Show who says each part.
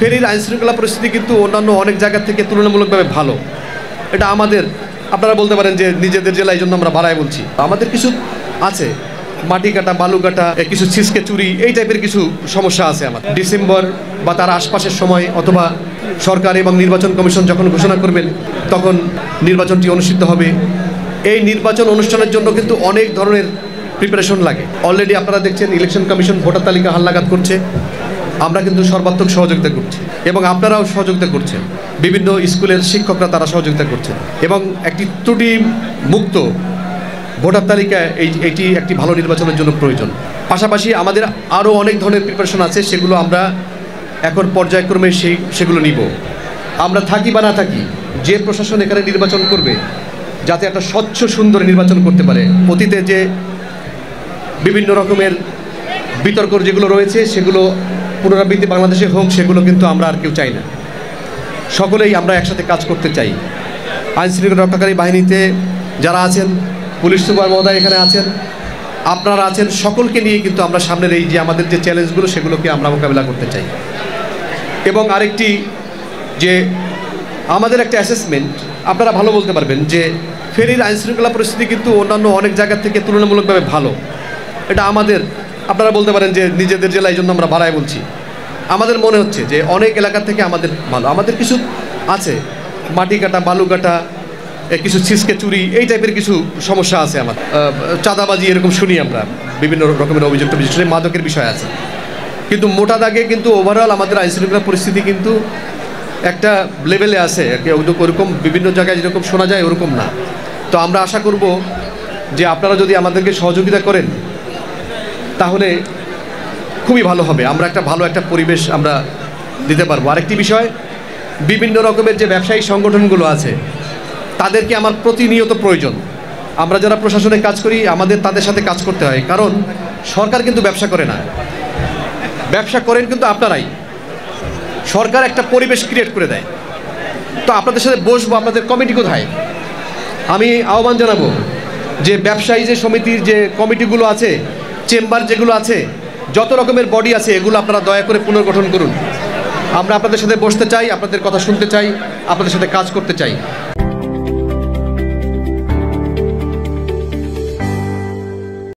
Speaker 1: ফেনীর আইনশৃঙ্খলা পরিস্থিতি কিন্তু অন্যান্য অনেক জায়গা থেকে তুলনামূলকভাবে ভালো। এটা আমাদের, আপনারা বলতে পারেন যে নিজেদের জেলা, এই জন্য আমরা বাড়ায় বলছি। আমাদের কিছু আছে, মাটি কাটা, বালু কাটা, কিছু ছিচকে চুরি, এই টাইপের কিছু সমস্যা আছে আমাদের। ডিসেম্বর বা তার আশপাশের সময় অথবা সরকার এবং নির্বাচন কমিশন যখন ঘোষণা করবেন তখন নির্বাচনটি অনুষ্ঠিত হবে। এই নির্বাচন অনুষ্ঠানের জন্য কিন্তু অনেক ধরনের প্রিপারেশন লাগে। অলরেডি আপনারা দেখছেন ইলেকশন কমিশন ভোটার তালিকা হালনাগাদ করছে, আমরা কিন্তু সর্বাত্মক সহযোগিতা করছি এবং আপনারাও সহযোগিতা করছেন। বিভিন্ন স্কুলের শিক্ষকরা তারা সহযোগিতা করছেন এবং একটি ত্রুটি মুক্ত ভোটার তালিকা এইটি একটি ভালো নির্বাচনের জন্য প্রয়োজন। পাশাপাশি আমাদের আরও অনেক ধরনের প্রিপারেশন আছে, সেগুলো আমরা এখন পর্যায়ক্রমে সেগুলো নিব। আমরা থাকি বা না থাকি, যে প্রশাসন এখানে নির্বাচন করবে যাতে একটা স্বচ্ছ সুন্দর নির্বাচন করতে পারে। অতীতে যে বিভিন্ন রকমের বিতর্ক যেগুলো রয়েছে সেগুলো পুনরাবৃত্তি বাংলাদেশে হোক, সেগুলো কিন্তু আমরা আর কেউ চাই না। সকলেই আমরা একসাথে কাজ করতে চাই। আইনশৃঙ্খলা রক্ষাকারী বাহিনীতে যারা আছেন, পুলিশ সুপার মহোদয় এখানে আছেন, আপনারা আছেন, সকলকে নিয়ে কিন্তু আমরা সামনের এই যে আমাদের যে চ্যালেঞ্জগুলো সেগুলোকে আমরা মোকাবিলা করতে চাই। এবং আরেকটি যে আমাদের একটা অ্যাসেসমেন্ট, আপনারা ভালো বলতে পারবেন যে ফেনীর আইনশৃঙ্খলা পরিস্থিতি কিন্তু অন্যান্য অনেক জায়গা থেকে তুলনামূলকভাবে ভালো। এটা আমাদের, আপনারা বলতে পারেন যে নিজেদের জেলা, এই জন্য আমরা বাড়ায় বলছি। আমাদের মনে হচ্ছে যে অনেক এলাকা থেকে আমাদের ভালো। আমাদের কিছু আছে, মাটি কাটা, বালু কাটা, কিছু ছিচকে চুরি, এই টাইপের কিছু সমস্যা আছে আমাদের। চাঁদাবাজি এরকম শুনি আমরা, বিভিন্ন রকমের অভিযোগ, বিশেষ করে মাদকের বিষয় আছে। কিন্তু মোটা দাগে কিন্তু ওভারঅল আমাদের আইনশৃঙ্খলা পরিস্থিতি কিন্তু একটা লেভেলে আছে, ওরকম বিভিন্ন জায়গায় যেরকম শোনা যায় ওরকম না। তো আমরা আশা করব যে আপনারা যদি আমাদেরকে সহযোগিতা করেন তাহলে খুবই ভালো হবে। আমরা একটা ভালো একটা পরিবেশ আমরা দিতে পারবো। আরেকটি বিষয়, বিভিন্ন রকমের যে ব্যবসায়ী সংগঠনগুলো আছে তাদেরকে আমার প্রতিনিয়ত প্রয়োজন। আমরা যারা প্রশাসনে কাজ করি আমাদের তাদের সাথে কাজ করতে হয়, কারণ সরকার কিন্তু ব্যবসা করে না, ব্যবসা করেন কিন্তু আপনারাই। সরকার একটা পরিবেশ ক্রিয়েট করে দেয়। তো আপনাদের সাথে বসবো, আপনাদের কমিটি কোথায়? আমি আহ্বান জানাবো যে ব্যবসায়ী যে সমিতির যে কমিটিগুলো আছে, চেম্বার যেগুলো আছে, যত রকমের বডি আছে, এগুলো আপনারা দয়া করে পুনর্গঠন করুন। আমরা আপনাদের সাথে বসতে চাই, আপনাদের কথা শুনতে চাই, আপনাদের সাথে কাজ করতে চাই।